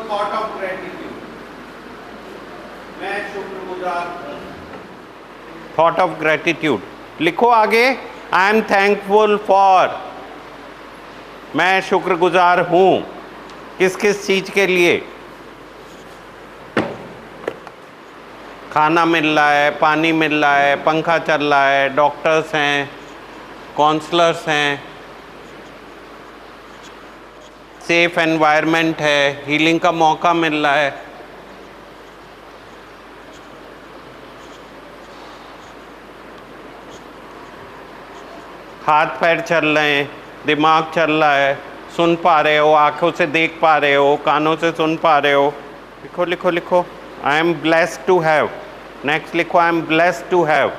Thought of gratitude, मैं शुक्रगुजार हूँ। थॉट ऑफ ग्रेटिट्यूड लिखो आगे, आई एम थैंकफुल फॉर, मैं शुक्रगुजार हूँ किस किस चीज के लिए? खाना मिल रहा है, पानी मिल रहा है, पंखा चल रहा है, डॉक्टर्स हैं, काउंसलर्स हैं, सेफ एनवायरनमेंट है, हीलिंग का मौका मिल रहा है। हाथ पैर चल रहे हैं, दिमाग चल रहा है, सुन पा रहे हो, आंखों से देख पा रहे हो, कानों से सुन पा रहे हो। लिखो लिखो लिखो, I am blessed to have. Next लिखो, I am blessed to have.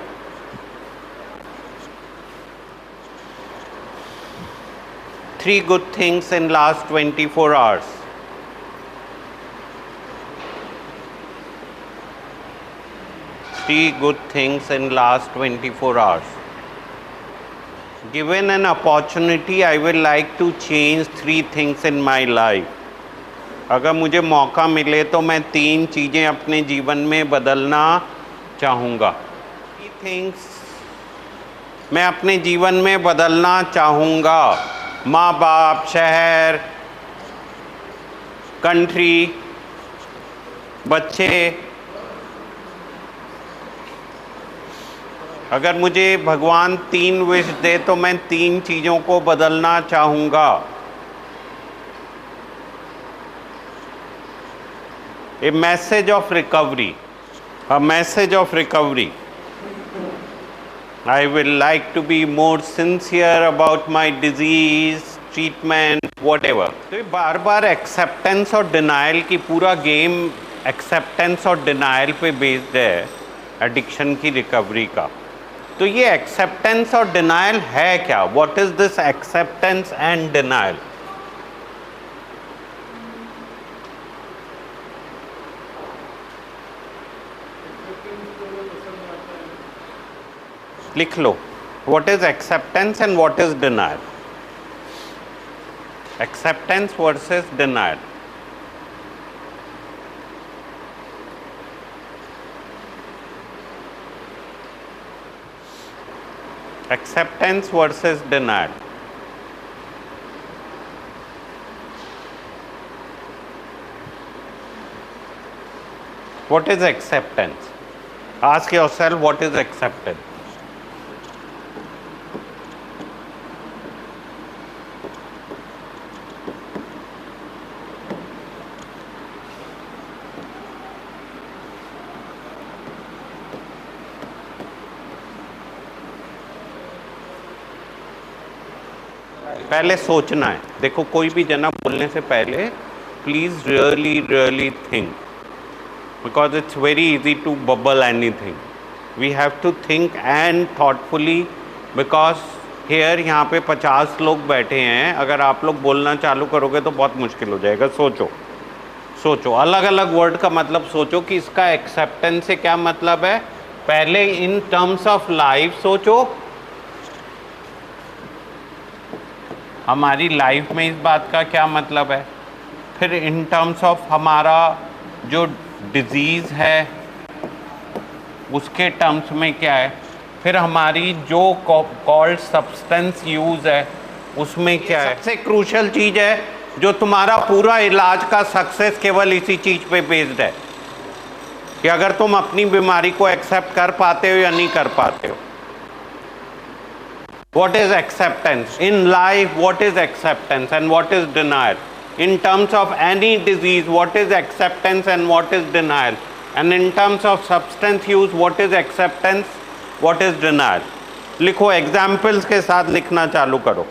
Three good things in last 24 hours. Three good things in last 24 hours. Given an opportunity, I will like to change three things in my life. अगर मुझे मौका मिले तो मैं 3 चीज़ें अपने जीवन में बदलना चाहूँगा। 3 things मैं अपने जीवन में बदलना चाहूँगा। माँ बाप, शहर, कंट्री, बच्चे। अगर मुझे भगवान 3 विश दे तो मैं 3 चीज़ों को बदलना चाहूँगा। A message of recovery. A message of recovery. I will like to be more sincere about my disease, treatment, whatever. तो ये बार बार एक्सेप्टेंस और डिनाइल की पूरा गेम एक्सेप्टेंस और डिनाइल पे बेस्ड है, एडिक्शन की रिकवरी का। तो ये एक्सेप्टेंस और डिनाइल है क्या? What is this acceptance and denial? लिख लो, what is acceptance and what is denial? Acceptance versus denial. Acceptance versus denial. What is acceptance? Ask yourself, what is acceptance? पहले सोचना है। देखो, कोई भी जना बोलने से पहले please really think, because it's very easy to bubble anything. We have to think and thoughtfully, because here यहाँ पे 50 लोग बैठे हैं। अगर आप लोग बोलना चालू करोगे तो बहुत मुश्किल हो जाएगा। सोचो सोचो, अलग अलग वर्ड का मतलब सोचो कि इसका एक्सेप्टेंस से क्या मतलब है। पहले इन टर्म्स ऑफ लाइफ सोचो, हमारी लाइफ में इस बात का क्या मतलब है। फिर इन टर्म्स ऑफ हमारा जो डिजीज़ है उसके टर्म्स में क्या है। फिर हमारी जो कॉल्ड सब्सटेंस यूज़ है उसमें क्या है। सबसे क्रूशल चीज़ है जो तुम्हारा पूरा इलाज का सक्सेस केवल इसी चीज़ पे बेस्ड है कि अगर तुम अपनी बीमारी को एक्सेप्ट कर पाते हो या नहीं कर पाते हो। What is acceptance? In life, what is acceptance and what is denial? In terms of any disease, what is acceptance and what is denial? And in terms of substance use, what is acceptance, what is denial? लिखो, examples के साथ लिखना चालू करो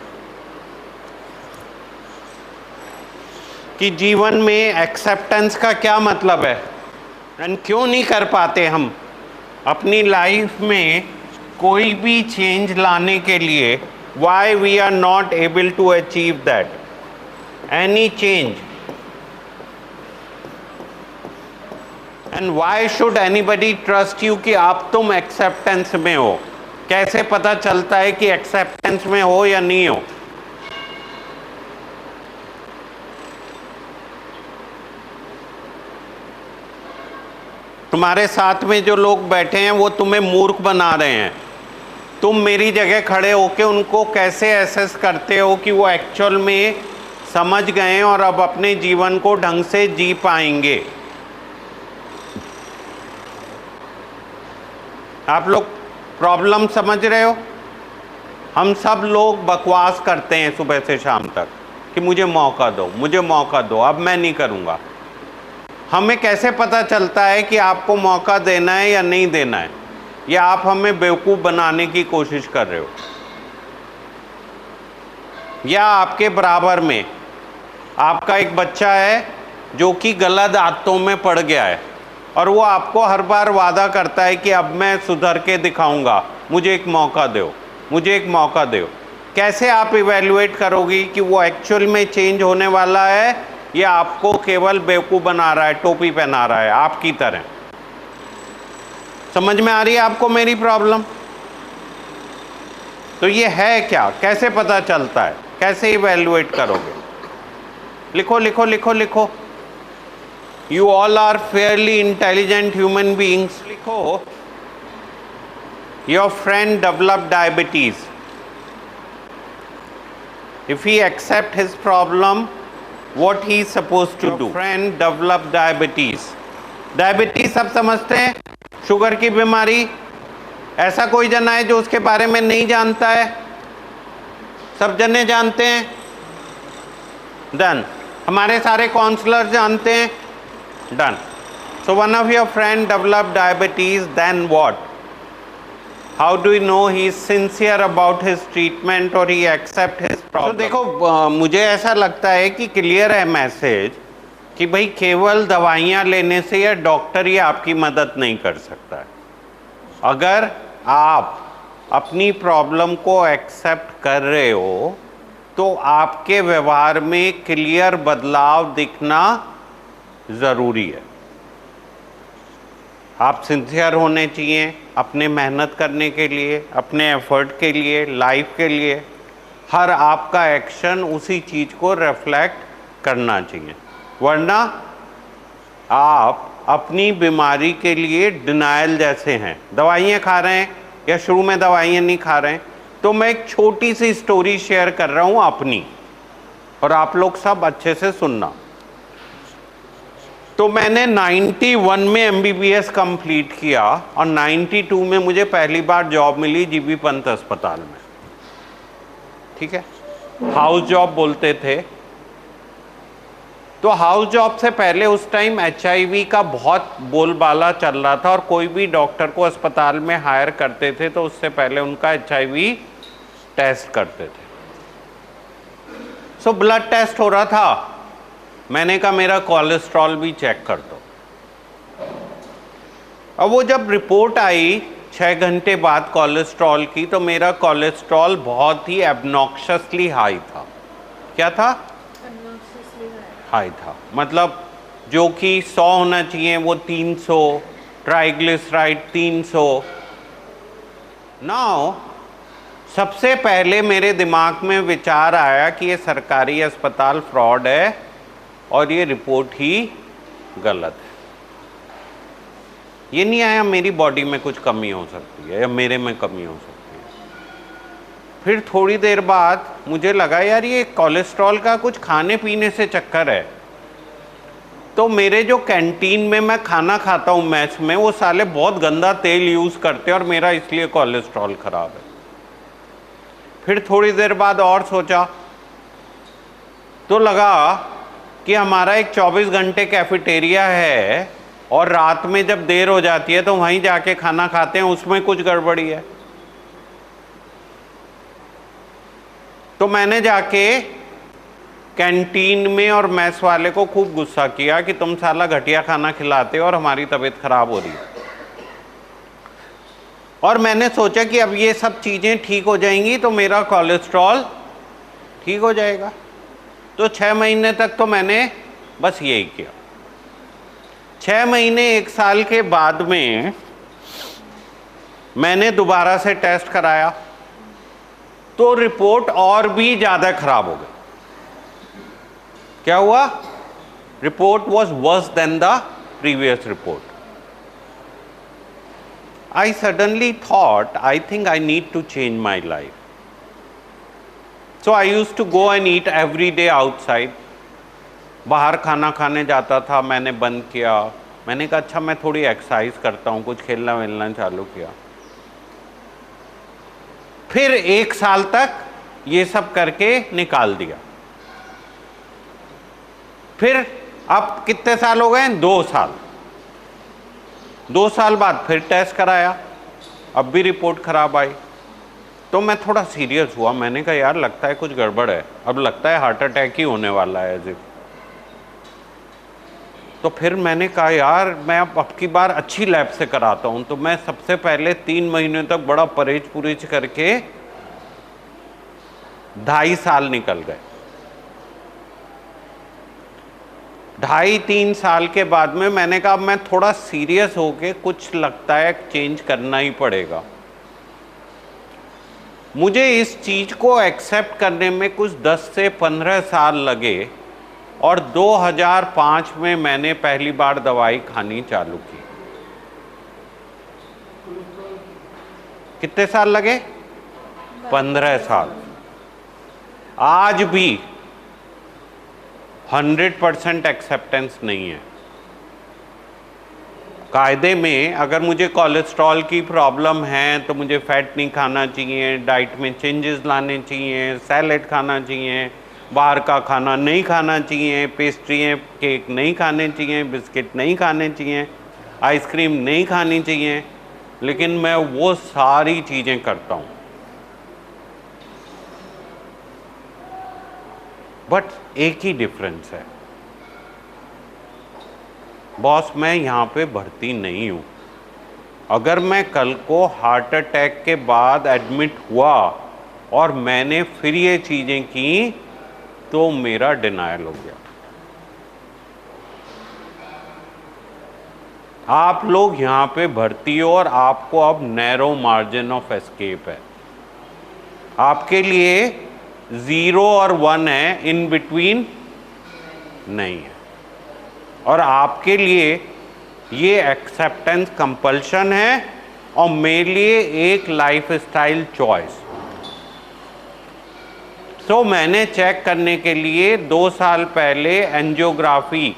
कि जीवन में acceptance का क्या मतलब है and क्यों नहीं कर पाते हम अपनी लाइफ में कोई भी चेंज लाने के लिए। Why we are not able to achieve that any change, and why should anybody trust you कि आप तुम एक्सेप्टेंस में हो। कैसे पता चलता है कि एक्सेप्टेंस में हो या नहीं हो? तुम्हारे साथ में जो लोग बैठे हैं वो तुम्हें मूर्ख बना रहे हैं। तुम मेरी जगह खड़े होके उनको कैसे एसेस करते हो कि वो एक्चुअल में समझ गए और अब अपने जीवन को ढंग से जी पाएंगे। आप लोग प्रॉब्लम समझ रहे हो? हम सब लोग बकवास करते हैं सुबह से शाम तक कि मुझे मौका दो, मुझे मौका दो, अब मैं नहीं करूँगा। हमें कैसे पता चलता है कि आपको मौका देना है या नहीं देना है? या आप हमें बेवकूफ़ बनाने की कोशिश कर रहे हो? या आपके बराबर में आपका एक बच्चा है जो कि गलत आदतों में पड़ गया है और वो आपको हर बार वादा करता है कि अब मैं सुधर के दिखाऊंगा, मुझे एक मौका दो, मुझे एक मौका दो। कैसे आप इवैल्यूएट करोगी कि वो एक्चुअल में चेंज होने वाला है या आपको केवल बेवकूफ़ बना रहा है, टोपी पहना रहा है आपकी तरह? समझ में आ रही है आपको मेरी प्रॉब्लम? तो ये है क्या, कैसे पता चलता है, कैसे इवैल्यूएट करोगे? लिखो लिखो लिखो लिखो। You all are fairly intelligent human beings. लिखो, your friend develop diabetes. If he accept his problem, what he is supposed to do? Friend develop diabetes. Diabetes सब समझते हैं, शुगर की बीमारी। ऐसा कोई जना है जो उसके बारे में नहीं जानता है? सब जने जानते हैं। डन। हमारे सारे काउंसलर जानते हैं। Done. So one of your friend develop diabetes, then what? How do you know he is sincere about his treatment or he accept his problem? तो देखो, मुझे ऐसा लगता है कि क्लियर है मैसेज कि भाई केवल दवाइयाँ लेने से या डॉक्टर ही आपकी मदद नहीं कर सकता है। अगर आप अपनी प्रॉब्लम को एक्सेप्ट कर रहे हो तो आपके व्यवहार में क्लियर बदलाव दिखना ज़रूरी है। आप सिंसियर होने चाहिए अपने मेहनत करने के लिए, अपने एफर्ट के लिए, लाइफ के लिए। हर आपका एक्शन उसी चीज़ को रिफ्लेक्ट करना चाहिए, वरना आप अपनी बीमारी के लिए डिनायल जैसे हैं। दवाइयाँ खा रहे हैं या शुरू में दवाइयाँ नहीं खा रहे हैं। तो मैं एक छोटी सी स्टोरी शेयर कर रहा हूँ अपनी, और आप लोग सब अच्छे से सुनना। तो मैंने 91 में MBBS कंप्लीट किया और 92 में मुझे पहली बार जॉब मिली जीबी पंत अस्पताल में। ठीक है, हाउस जॉब बोलते थे। तो हाउस जॉब से पहले उस टाइम HIV का बहुत बोलबाला चल रहा था और कोई भी डॉक्टर को अस्पताल में हायर करते थे तो उससे पहले उनका HIV टेस्ट करते थे। सो ब्लड टेस्ट हो रहा था। मैंने कहा मेरा कोलेस्ट्रॉल भी चेक कर दो। अब वो जब रिपोर्ट आई 6 घंटे बाद कोलेस्ट्रॉल की, तो मेरा कोलेस्ट्रॉल बहुत ही एब्नॉक्शसली हाई था। क्या था? हाई था। मतलब जो कि 100 होना चाहिए वो 300, ट्राइग्लिसराइड 300। नाउ सबसे पहले मेरे दिमाग में विचार आया कि ये सरकारी अस्पताल फ्रॉड है और ये रिपोर्ट ही गलत है। ये नहीं आया मेरी बॉडी में कुछ कमी हो सकती है या मेरे में कमी हो सकती है। फिर थोड़ी देर बाद मुझे लगा यार ये कोलेस्ट्रॉल का कुछ खाने पीने से चक्कर है। तो मेरे जो कैंटीन में मैं खाना खाता हूँ मैस में, वो साले बहुत गंदा तेल यूज़ करते हैं और मेरा इसलिए कोलेस्ट्रॉल ख़राब है। फिर थोड़ी देर बाद और सोचा तो लगा कि हमारा एक 24 घंटे कैफेटेरिया है और रात में जब देर हो जाती है तो वहीं जाके खाना खाते हैं, उसमें कुछ गड़बड़ी है। तो मैंने जाके कैंटीन में और मैस वाले को खूब गुस्सा किया कि तुम साला घटिया खाना खिलाते हो और हमारी तबीयत खराब हो रही है। और मैंने सोचा कि अब ये सब चीज़ें ठीक हो जाएंगी तो मेरा कोलेस्ट्रॉल ठीक हो जाएगा। तो 6 महीने तक तो मैंने बस यही किया। 6 महीने 1 साल के बाद में मैंने दोबारा से टेस्ट कराया तो रिपोर्ट और भी ज़्यादा खराब हो गई। क्या हुआ? Report was worse than the previous report. I suddenly thought, I think I need to change my life. So I used to go and eat every day outside. बाहर खाना खाने जाता था, मैंने बंद किया. मैंने कहा अच्छा मैं थोड़ी एक्सरसाइज करता हूँ, कुछ खेलना वेलना चालू किया. फिर 1 साल तक ये सब करके निकाल दिया. फिर अब कितने साल हो गए? 2 साल. 2 साल बाद फिर टेस्ट कराया, अब भी रिपोर्ट खराब आई. तो मैं थोड़ा सीरियस हुआ. मैंने कहा यार लगता है कुछ गड़बड़ है, अब लगता है हार्ट अटैक ही होने वाला है एज इफ. तो फिर मैंने कहा यार मैं अब की बार अच्छी लैब से कराता हूँ. तो मैं सबसे पहले 3 महीने तक बड़ा परहेज पुरहेज करके 2.5 साल निकल गए. 2.5-3 साल के बाद में मैंने कहा मैं थोड़ा सीरियस होके कुछ लगता है चेंज करना ही पड़ेगा. मुझे इस चीज़ को एक्सेप्ट करने में कुछ 10 से 15 साल लगे और 2005 में मैंने पहली बार दवाई खानी चालू की. कितने साल लगे? 15 साल. आज भी 100% एक्सेप्टेंस नहीं है. कायदे में अगर मुझे कोलेस्ट्रॉल की प्रॉब्लम है तो मुझे फैट नहीं खाना चाहिए, डाइट में चेंजेस लाने चाहिए, सैलेड खाना चाहिए, बाहर का खाना नहीं खाना चाहिए, पेस्ट्रियाँ केक नहीं खाने चाहिए, बिस्किट नहीं खाने चाहिए, आइसक्रीम नहीं खानी चाहिए. लेकिन मैं वो सारी चीज़ें करता हूँ. बट एक ही डिफरेंस है बॉस, मैं यहाँ पे भर्ती नहीं हूँ. अगर मैं कल को हार्ट अटैक के बाद एडमिट हुआ और मैंने फिर ये चीज़ें की तो मेरा डिनायल हो गया. आप लोग यहाँ पे भर्ती हो और आपको अब नैरो मार्जिन ऑफ एस्केप है. आपके लिए 0 और 1 है, इन बिटवीन नहीं है. और आपके लिए ये एक्सेप्टेंस कंपल्शन है और मेरे लिए एक लाइफ स्टाइल चॉइस. तो मैंने चेक करने के लिए 2 साल पहले एंजियोग्राफी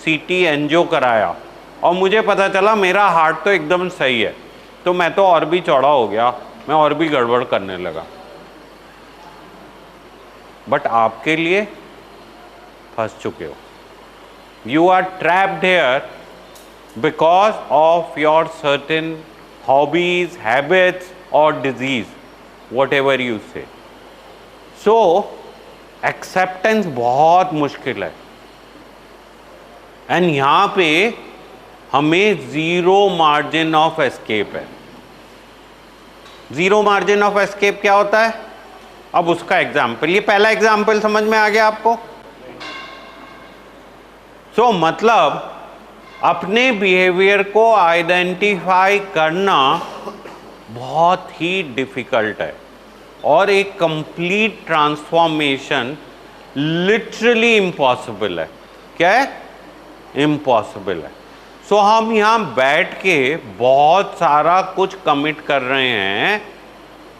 सीटी एंजियो कराया और मुझे पता चला मेरा हार्ट तो एकदम सही है. तो मैं तो और भी चौड़ा हो गया, मैं और भी गड़बड़ करने लगा. बट आपके लिए फंस चुके हो. You are trapped here because of your certain hobbies, habits or disease, whatever you say. So, acceptance बहुत मुश्किल है. एंड यहाँ पे हमें 0 मार्जिन ऑफ एस्केप है. 0 मार्जिन ऑफ एस्केप क्या होता है? अब उसका एग्जाम्पल, ये पहला एग्जाम्पल समझ में आ गया आपको? सो मतलब अपने बिहेवियर को आइडेंटिफाई करना बहुत ही डिफ़िकल्ट है और एक कंप्लीट ट्रांसफॉर्मेशन लिटरली इम्पॉसिबल है. क्या है? इम्पॉसिबल है. सो हम यहाँ बैठ के बहुत सारा कुछ कमिट कर रहे हैं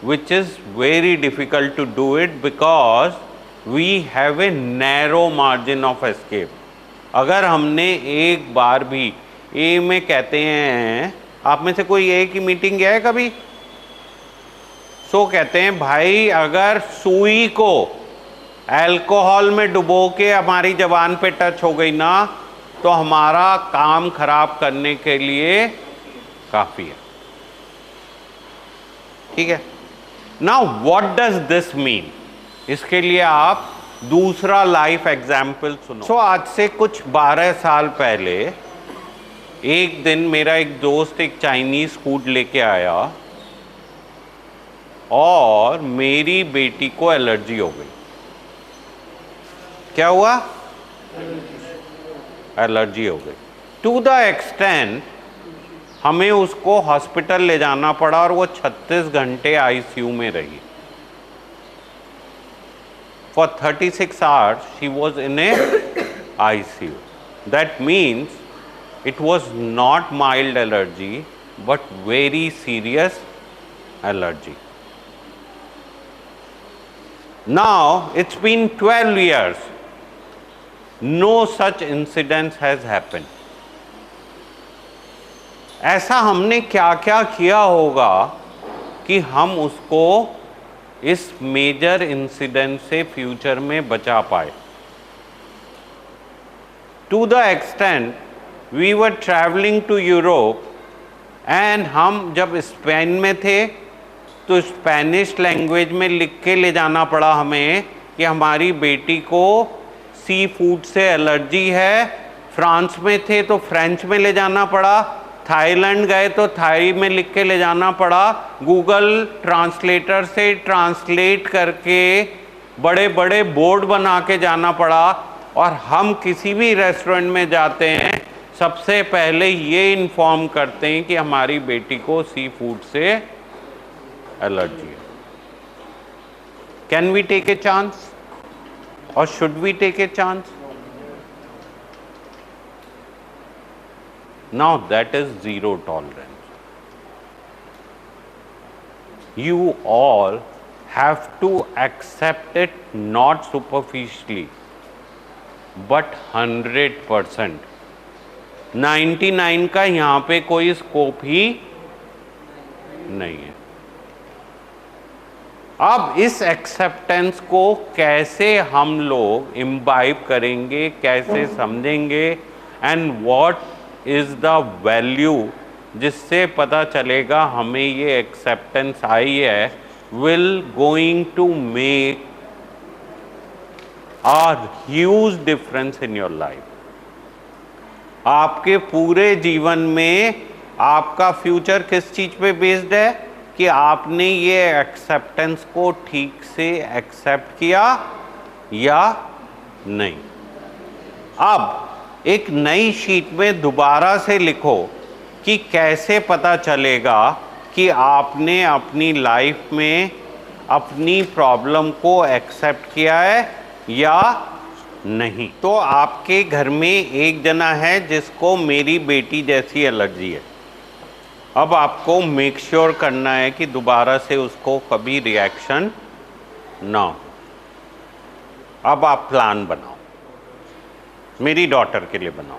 which is very difficult to do it because we have a narrow margin of escape. अगर हमने एक बार भी ए में कहते हैं, आप में से कोई ए की मीटिंग गया है कभी? सो कहते हैं भाई अगर सुई को अल्कोहल में डुबो के हमारी जबान पे टच हो गई ना तो हमारा काम खराब करने के लिए काफ़ी है. ठीक है. Now what does this mean? इसके लिए आप दूसरा लाइफ एग्जाम्पल सुनो. सो आज से कुछ 12 साल पहले एक दिन मेरा एक दोस्त एक चाइनीज फूड लेके आया और मेरी बेटी को एलर्जी हो गई. क्या हुआ? एलर्जी हो गई. टू द एक्सटेंट हमें उसको हॉस्पिटल ले जाना पड़ा और वो 36 घंटे आईसीयू में रही. For 36 hours she was in a ICU. That means it was not mild allergy, but very serious allergy. Now it's been 12 years. No such incident has happened. ऐसा हमने क्या क्या किया होगा कि हम उसको इस मेजर इंसिडेंट से फ्यूचर में बचा पाए. To the extent we were traveling to Europe and हम जब स्पेन में थे तो स्पेनिश लैंग्वेज में लिख के ले जाना पड़ा हमें कि हमारी बेटी को सी फूड से एलर्जी है. फ्रांस में थे तो फ्रेंच में ले जाना पड़ा. थाईलैंड गए तो थाई में लिख के ले जाना पड़ा. गूगल ट्रांसलेटर से ट्रांसलेट करके बड़े बड़े बोर्ड बना के जाना पड़ा. और हम किसी भी रेस्टोरेंट में जाते हैं सबसे पहले ये इन्फॉर्म करते हैं कि हमारी बेटी को सी फूड से एलर्जी है. Can we take a chance और should we take a chance? Now that is zero tolerance. You all have to accept it not superficially, but 100%. 99 का यहाँ पे कोई स्कोप ही नहीं है. अब इस एक्सेप्टेंस को कैसे हम लोग इम्बाइब करेंगे, कैसे समझेंगे, and what is the value जिससे पता चलेगा हमें ये एक्सेप्टेंस आई है, will going to make a huge difference in your life. आपके पूरे जीवन में आपका फ्यूचर किस चीज पे बेस्ड है कि आपने ये एक्सेप्टेंस को ठीक से एक्सेप्ट किया या नहीं. अब एक नई शीट में दोबारा से लिखो कि कैसे पता चलेगा कि आपने अपनी लाइफ में अपनी प्रॉब्लम को एक्सेप्ट किया है या नहीं. तो आपके घर में एक जना है जिसको मेरी बेटी जैसी एलर्जी है. अब आपको मेक श्योर करना है कि दोबारा से उसको कभी रिएक्शन ना हो. अब आप प्लान बनाओ, मेरी डॉटर के लिए बनाओ,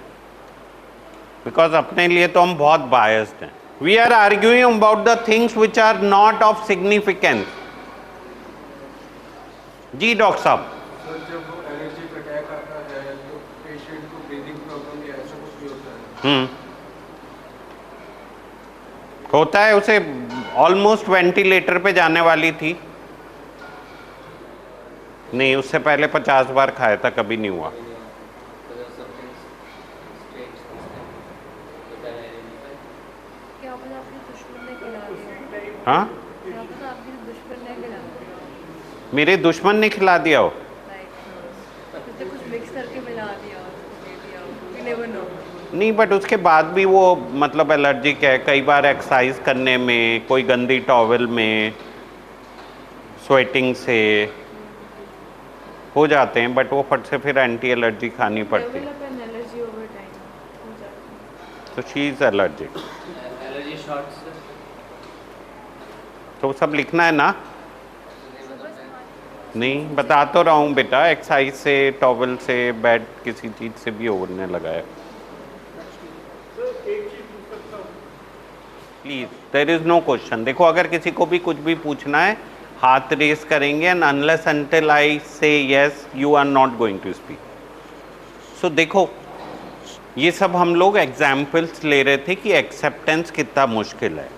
बिकॉज अपने लिए तो हम बहुत बायस्ड हैं. We are arguing about the things which are not of significance. जी डॉक्टर साहब. सर जब एलर्जी का अटैक आता है तो पेशेंट को ब्रीदिंग प्रॉब्लम या ऐसा कुछ भी होता है? होता है. उसे ऑलमोस्ट वेंटिलेटर पे जाने वाली थी. नहीं, उससे पहले 50 बार खाया था, कभी नहीं हुआ. हाँ, मेरे दुश्मन ने खिला दिया हो. कुछ मिक्स करके मिला दिया और नेवर नो. नहीं, बट उसके बाद भी वो मतलब एलर्जिक है. कई बार एक्सरसाइज करने में, कोई गंदी टॉवल में, स्वेटिंग से हो जाते हैं, बट वो फट से फिर एंटी एलर्जी खानी पड़ती है. तो शी इज एलर्जिक. तो सब लिखना है ना? नहीं, बता तो रहा हूँ बेटा. एक्सरसाइज से, टॉवल से, बेड किसी चीज़ से भी होने लगा है. Please, there is no question. देखो, अगर किसी को भी कुछ भी पूछना है हाथ रेस करेंगे, and unless until I say yes you are not going to speak. So देखो, ये सब हम लोग एग्जाम्पल्स ले रहे थे कि एक्सेप्टेंस कितना मुश्किल है.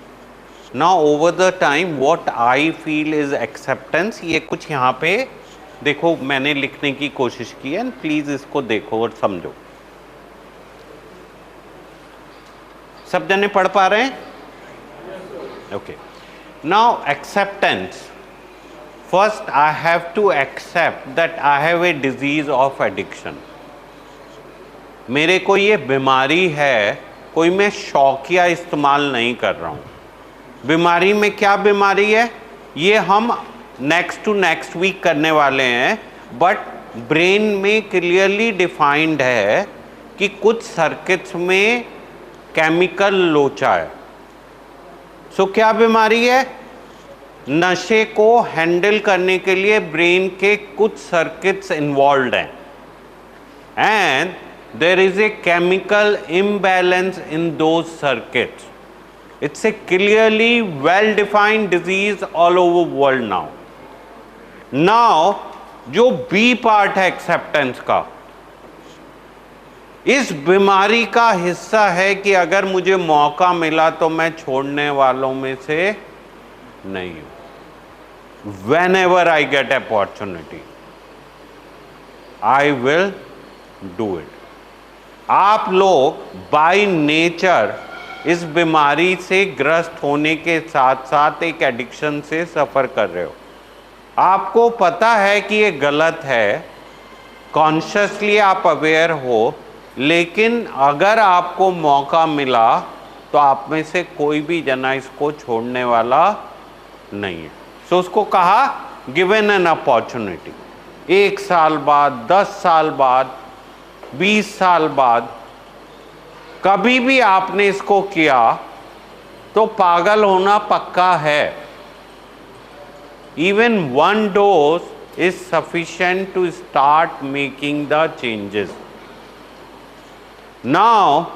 Now over the time what I feel is acceptance. ये कुछ यहाँ पे देखो मैंने लिखने की कोशिश की है, प्लीज इसको देखो और समझो. सब जने पढ़ पा रहे हैं? Okay. Now acceptance. First I have to accept that I have a disease of addiction. मेरे को ये बीमारी है, कोई मैं शौकिया इस्तेमाल नहीं कर रहा हूँ. बीमारी में क्या बीमारी है ये हम नेक्स्ट टू नेक्स्ट वीक करने वाले हैं, बट ब्रेन में क्लियरली डिफाइंड है कि कुछ सर्किट्स में केमिकल लोचा है. सो क्या बीमारी है? नशे को हैंडल करने के लिए ब्रेन के कुछ सर्किट्स इन्वॉल्व हैं and there is a chemical imbalance in those circuits. It's a clearly well defined disease all over world now. Now जो बी पार्ट है एक्सेप्टेंस का, इस बीमारी का हिस्सा है कि अगर मुझे मौका मिला तो मैं छोड़ने वालों में से नहीं हूं. Whenever I get opportunity, I will do it. आप लोग बाय नेचर इस बीमारी से ग्रस्त होने के साथ साथ एक एडिक्शन से सफ़र कर रहे हो. आपको पता है कि ये गलत है, कॉन्शियसली आप अवेयर हो, लेकिन अगर आपको मौका मिला तो आप में से कोई भी जना इसको छोड़ने वाला नहीं है. सो उसको कहा गिवन एन अपॉर्चुनिटी. 1 साल बाद, 10 साल बाद, 20 साल बाद कभी भी आपने इसको किया तो पागल होना पक्का है. Even 1 dose is sufficient to start making the changes. Now,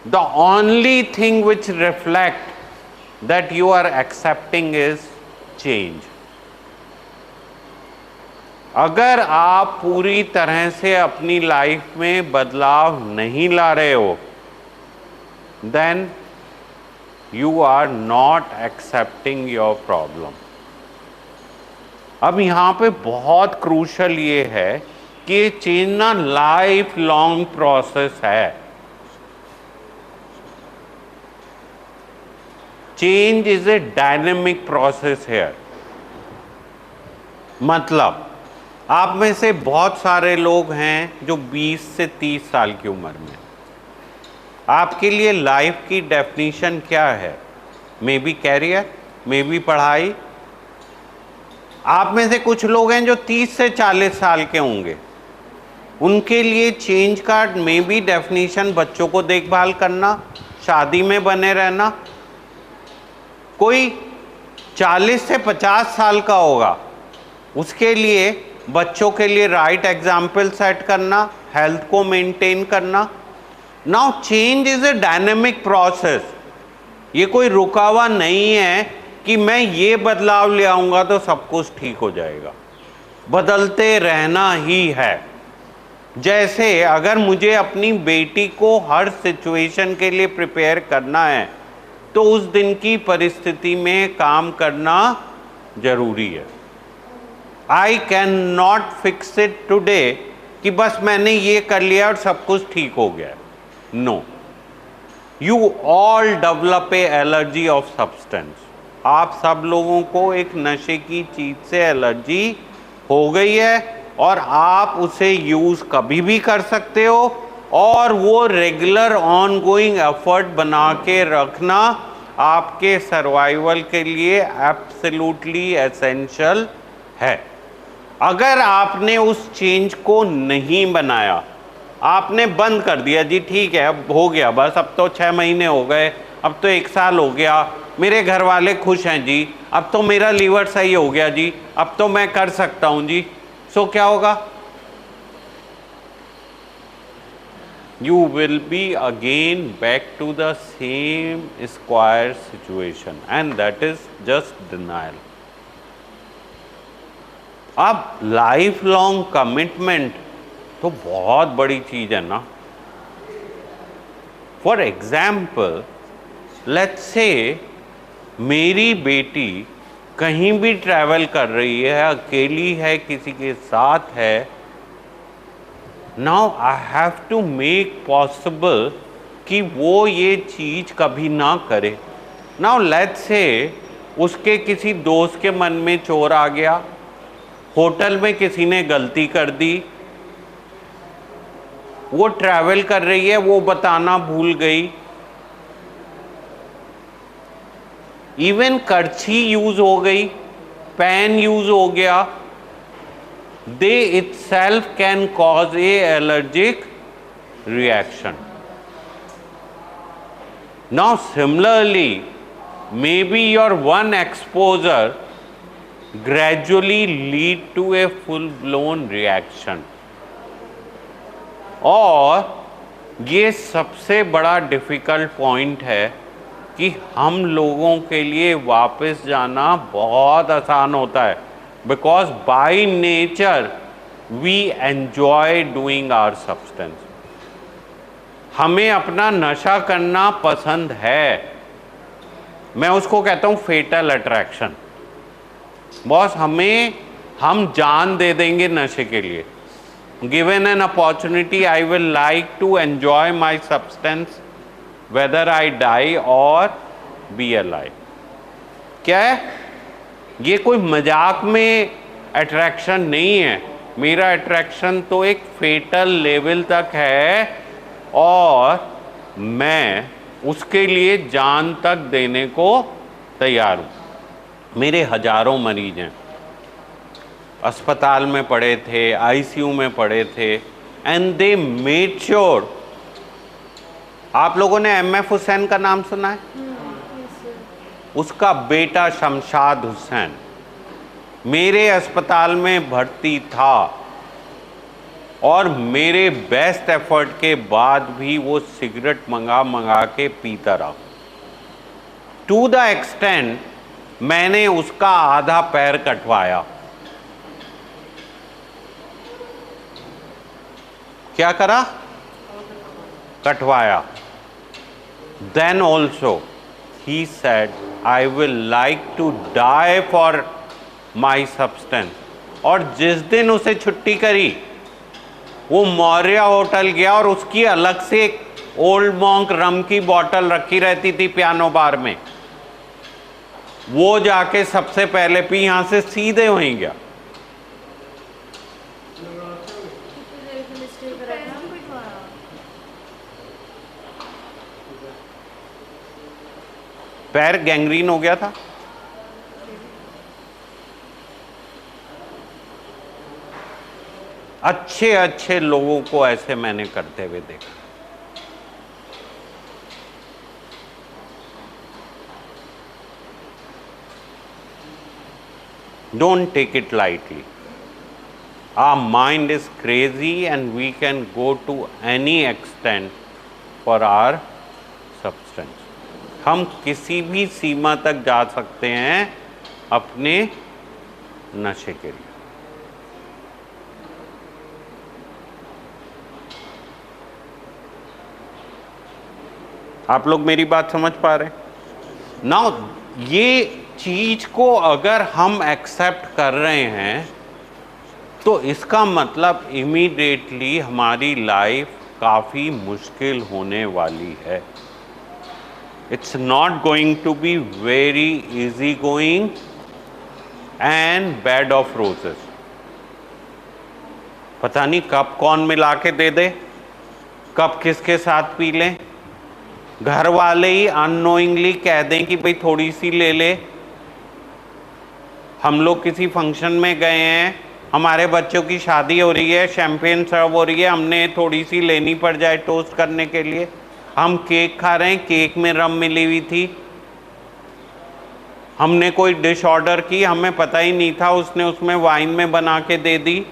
the only thing which reflect that you are accepting is change. अगर आप पूरी तरह से अपनी लाइफ में बदलाव नहीं ला रहे हो, then you are not accepting your problem. अब यहाँ पे बहुत क्रूशल ये है कि ये चेंज ना लाइफ लॉन्ग प्रोसेस है. Change is a dynamic process है. मतलब आप में से बहुत सारे लोग हैं जो 20 से 30 साल की उम्र में. आपके लिए लाइफ की डेफिनेशन क्या है? Maybe career, maybe पढ़ाई. आप में से कुछ लोग हैं जो 30 से 40 साल के होंगे. उनके लिए चेंज का मे बी डेफिनेशन बच्चों को देखभाल करना, शादी में बने रहना. कोई 40 से 50 साल का होगा, उसके लिए बच्चों के लिए राइट एग्जाम्पल सेट करना, हेल्थ को मेंटेन करना. Now change is a dynamic process. ये कोई रुका हुआ नहीं है कि मैं ये बदलाव ले आऊँगा तो सब कुछ ठीक हो जाएगा. बदलते रहना ही है. जैसे अगर मुझे अपनी बेटी को हर सिचुएशन के लिए प्रिपेयर करना है तो उस दिन की परिस्थिति में काम करना जरूरी है. I can not fix it today कि बस मैंने ये कर लिया और सब कुछ ठीक हो गया. No, you all develop a allergy of substance. आप सब लोगों को एक नशे की चीज से एलर्जी हो गई है और आप उसे यूज कभी भी कर सकते हो और वो रेगुलर ऑन गोइंग एफर्ट बना के रखना आपके सर्वाइवल के लिए एब्सोल्युटली एसेंशियल है. अगर आपने उस चेंज को नहीं बनाया, आपने बंद कर दिया, जी ठीक है अब हो गया, बस अब तो 6 महीने हो गए, अब तो 1 साल हो गया, मेरे घर वाले खुश हैं जी, अब तो मेरा लीवर सही हो गया जी, अब तो मैं कर सकता हूं जी. सो क्या होगा? You will be again back to the same square situation and that is just denial. अब लाइफ लॉन्ग कमिटमेंट तो बहुत बड़ी चीज है ना. फॉर एग्जाम्पल, लेट्स से मेरी बेटी कहीं भी ट्रैवल कर रही है, अकेली है, किसी के साथ है. Now I have to make possible कि वो ये चीज कभी ना करे. नाउ लेट्स से उसके किसी दोस्त के मन में चोर आ गया, होटल में किसी ने गलती कर दी, वो ट्रैवल कर रही है, वो बताना भूल गई. इवन करछी यूज हो गई, पेन यूज हो गया. They itself can cause a allergic reaction. Now similarly, maybe your one exposure gradually lead to a full blown reaction. और ये सबसे बड़ा डिफ़िकल्ट पॉइंट है कि हम लोगों के लिए वापस जाना बहुत आसान होता है, because by nature we enjoy doing our substance. हमें अपना नशा करना पसंद है. मैं उसको कहता हूँ फेटल अट्रैक्शन. बॉस हम जान दे देंगे नशे के लिए. Given an opportunity I will like to enjoy my substance whether I die और बी अलाइव. क्या है ये? कोई मजाक में अट्रैक्शन नहीं है. मेरा अट्रैक्शन तो एक फेटल लेवल तक है और मैं उसके लिए जान तक देने को तैयार हूँ. मेरे हजारों मरीज हैं, अस्पताल में पड़े थे, आईसीयू में पड़े थे, एंड दे मेड श्योर. आप लोगों ने एमएफ हुसैन का नाम सुना है? उसका बेटा शमशाद हुसैन मेरे अस्पताल में भर्ती था और मेरे बेस्ट एफर्ट के बाद भी वो सिगरेट मंगा के पीता रहा. टू द एक्सटेंट मैंने उसका आधा पैर कटवाया. क्या करा? कटवाया. Then also he said I will like to die for my substance. और जिस दिन उसे छुट्टी करी वो मौर्य होटल गया और उसकी अलग से एक ओल्ड मॉन्क रम की बोतल रखी रहती थी पियानो बार में. वो जाके सबसे पहले पी, यहां से सीधे वहीं गया. पैर गैंग्रीन हो गया था. अच्छे अच्छे लोगों को ऐसे मैंने करते हुए देखा. Don't take it lightly. Our mind is crazy and we can go to any extent for our substance. हम किसी भी सीमा तक जा सकते हैं अपने नशे के लिए. आप लोग मेरी बात समझ पा रहे हैं? नाउ ये चीज को अगर हम एक्सेप्ट कर रहे हैं तो इसका मतलब इमीडिएटली हमारी लाइफ काफ़ी मुश्किल होने वाली है. It's not going to be very easy going and bed of roses. पता नहीं कब कौन मिला के दे दे, कब किसके साथ पी लें. घर वाले ही अननोइंगली कह दें कि भाई थोड़ी सी ले ले. हम लोग किसी फंक्शन में गए हैं, हमारे बच्चों की शादी हो रही है, शैंपेन सर्व हो रही है, हमने थोड़ी सी लेनी पड़ जाए टोस्ट करने के लिए. हम केक खा रहे हैं, केक में रम मिली हुई थी. हमने कोई डिश ऑर्डर की, हमें पता ही नहीं था, उसने उसमें वाइन में बना के दे दी.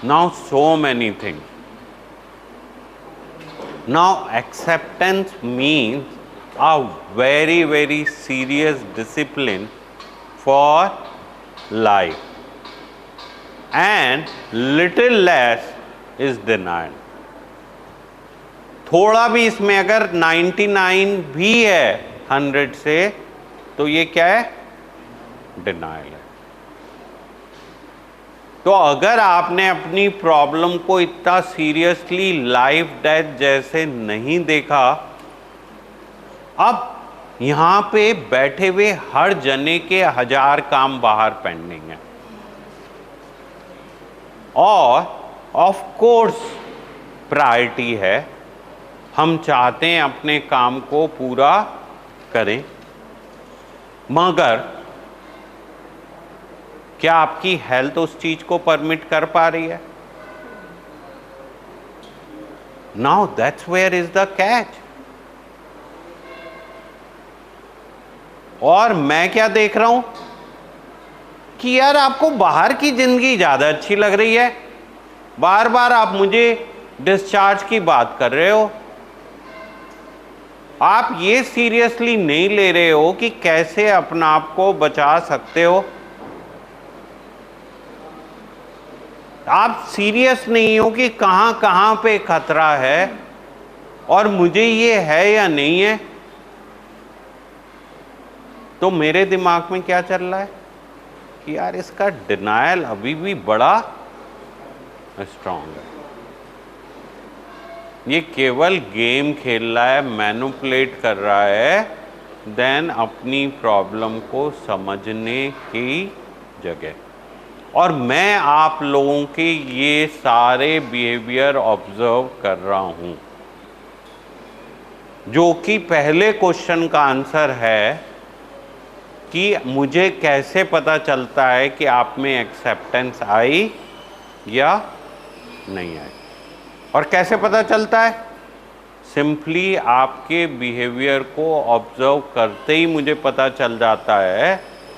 Now so many things. Now acceptance means a very very serious discipline for life, and little less is denial. थोड़ा भी इसमें अगर 99 भी है 100 से तो ये क्या है? डिनाइल है. तो अगर आपने अपनी प्रॉब्लम को इतना सीरियसली लाइफ डेथ जैसे नहीं देखा, अब यहाँ पे बैठे हुए हर जने के 1000 काम बाहर पेंडिंग है. और ऑफ कोर्स प्रायोरिटी है, हम चाहते हैं अपने काम को पूरा करें, मगर क्या आपकी हेल्थ उस चीज को परमिट कर पा रही है? Now that's where is the catch. और मैं क्या देख रहा हूं कि यार आपको बाहर की जिंदगी ज़्यादा अच्छी लग रही है, बार बार आप मुझे डिस्चार्ज की बात कर रहे हो, आप ये सीरियसली नहीं ले रहे हो कि कैसे अपना आप को बचा सकते हो, आप सीरियस नहीं हो कि कहां कहां पे खतरा है और मुझे ये है या नहीं है। तो मेरे दिमाग में क्या चल रहा है कि यार इसका डिनायल अभी भी बड़ा स्ट्रांग है, ये केवल गेम खेल रहा है, मैनिपुलेट कर रहा है, देन अपनी प्रॉब्लम को समझने की जगह। और मैं आप लोगों के ये सारे बिहेवियर ऑब्जर्व कर रहा हूं, जो कि पहले क्वेश्चन का आंसर है कि मुझे कैसे पता चलता है कि आप में एक्सेप्टेंस आई या नहीं आई। और कैसे पता चलता है? सिंपली आपके बिहेवियर को ऑब्जर्व करते ही मुझे पता चल जाता है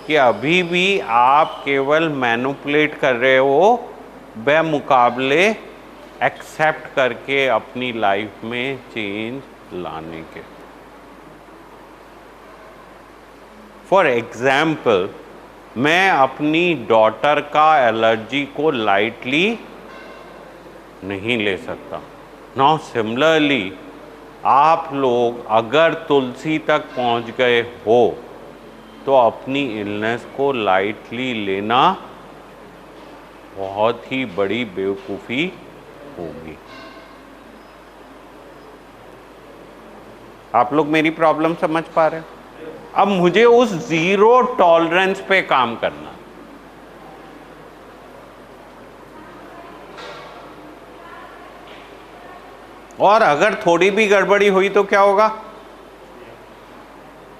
कि अभी भी आप केवल मैनिपुलेट कर रहे हो बेमुकाबले एक्सेप्ट करके अपनी लाइफ में चेंज लाने के। फॉर एग्जाम्पल, मैं अपनी डॉटर का एलर्जी को लाइटली नहीं ले सकता। नाउ सिमिलरली आप लोग अगर तुलसी तक पहुंच गए हो तो अपनी इलनेस को लाइटली लेना बहुत ही बड़ी बेवकूफ़ी होगी। आप लोग मेरी प्रॉब्लम समझ पा रहे हो? अब मुझे उस जीरो टॉलरेंस पे काम करना। और अगर थोड़ी भी गड़बड़ी हुई तो क्या होगा?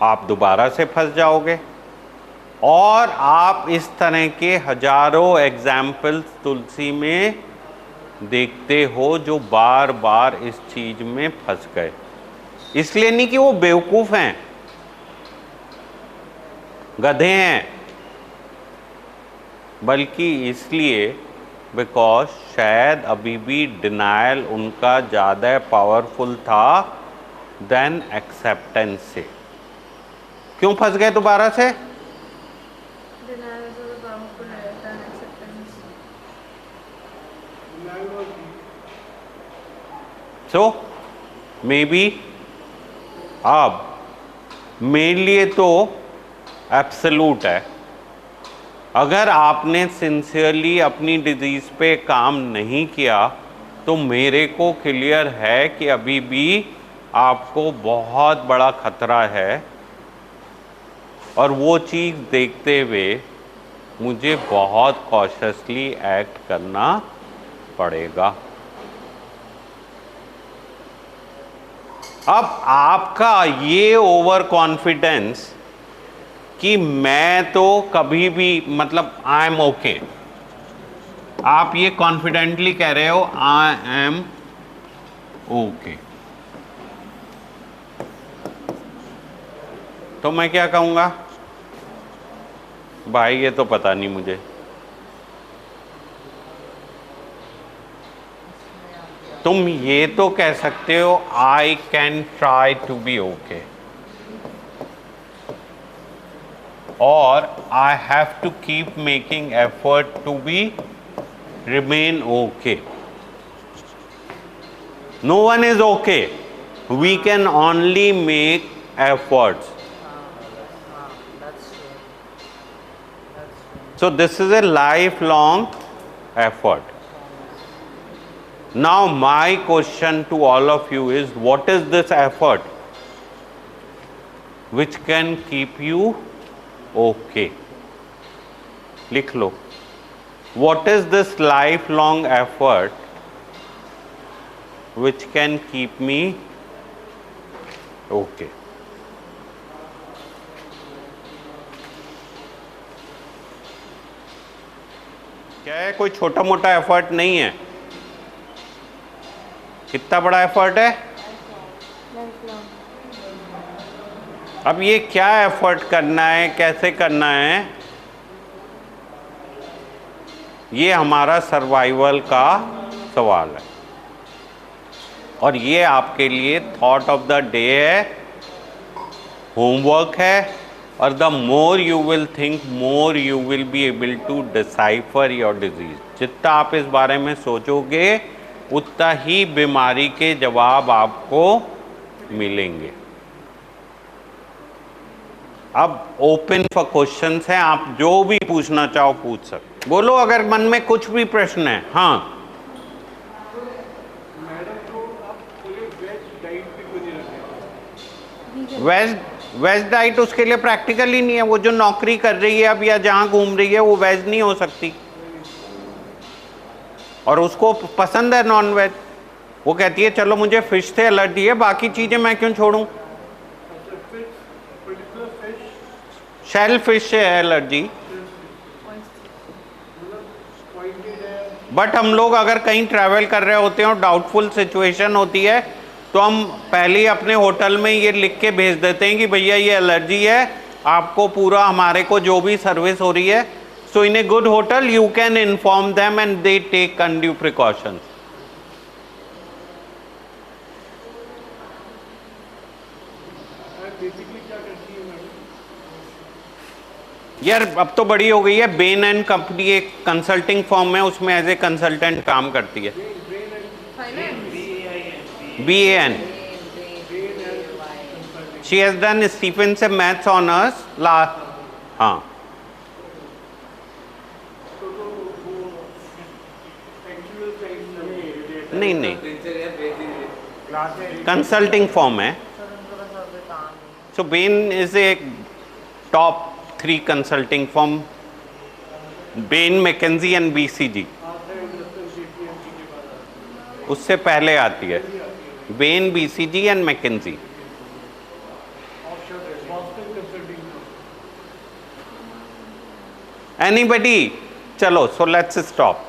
आप दोबारा से फंस जाओगे। और आप इस तरह के हजारों एग्जाम्पल्स तुलसी में देखते हो जो बार बार इस चीज में फंस गए। इसलिए नहीं कि वो बेवकूफ हैं, गधे हैं, बल्कि इसलिए बिकॉज शायद अभी भी डिनायल उनका ज़्यादा पावरफुल था देन एक्सेप्टेंस से। क्यों फंस गए दोबारा से? सो मे बी अब मेरे लिए तो एब्सोल्यूट है, अगर आपने सिंसियरली अपनी डिजीज़ पे काम नहीं किया तो मेरे को क्लियर है कि अभी भी आपको बहुत बड़ा खतरा है। और वो चीज़ देखते हुए मुझे बहुत कॉशियसली एक्ट करना पड़ेगा। अब आपका ये ओवर कॉन्फिडेंस कि मैं तो कभी भी मतलब आई एम ओके, आप ये कॉन्फिडेंटली कह रहे हो आई एम ओके, तो मैं क्या कहूँगा? भाई ये तो पता नहीं मुझे। तुम ये तो कह सकते हो I can try to be okay, or I have to keep making effort to be remain okay. No one is okay. We can only make efforts. So this is a lifelong effort. Now my question to all of you is, what is this effort which can keep you okay? लिख लो. What is this lifelong effort which can keep me okay? क्या है? कोई छोटा मोटा effort नहीं है। कितना बड़ा एफर्ट है? अब ये क्या एफर्ट करना है, कैसे करना है, ये हमारा सर्वाइवल का सवाल है। और ये आपके लिए थॉट ऑफ द डे है, होमवर्क है। और the more you will think, more you will be able to decipher your disease. जितना आप इस बारे में सोचोगे उतना ही बीमारी के जवाब आपको मिलेंगे। अब ओपन फॉर क्वेश्चंस हैं, आप जो भी पूछना चाहो पूछ सकते। बोलो अगर मन में कुछ भी प्रश्न है। हाँ, मैडम को आप पूरे वेज डाइट पे क्यों नहीं रखे? वेज डाइट उसके लिए प्रैक्टिकल ही नहीं है। वो जो नौकरी कर रही है अब या जहाँ घूम रही है वो वेज नहीं हो सकती, और उसको पसंद है नॉन वेज। वो कहती है चलो मुझे फिश से एलर्जी है, बाकी चीज़ें मैं क्यों छोड़ूं। शेल फिश से है एलर्जी। बट हम लोग अगर कहीं ट्रैवल कर रहे होते हैं और डाउटफुल सिचुएशन होती है तो हम पहले ही अपने होटल में ये लिख के भेज देते हैं कि भैया ये एलर्जी है, आपको पूरा हमारे को जो भी सर्विस हो रही है। So in a good hotel you can inform them and they take undue precautions. Basically क्या करती है मैडम? यार अब तो बड़ी हो गई है। बेन एंड कंपनी एक कंसल्टिंग फॉर्म है, उसमें एज ए कंसल्टेंट काम करती है। BAN। She has done Stephen से मैथ्स ऑनर्स हाँ। नहीं, कंसल्टिंग फॉर्म है। So Bain is a top 3 consulting firm, Bain, McKinsey and BCG। उससे पहले आती है Bain, BCG and McKinsey. Anybody? चलो, सो लेट्स स्टॉप।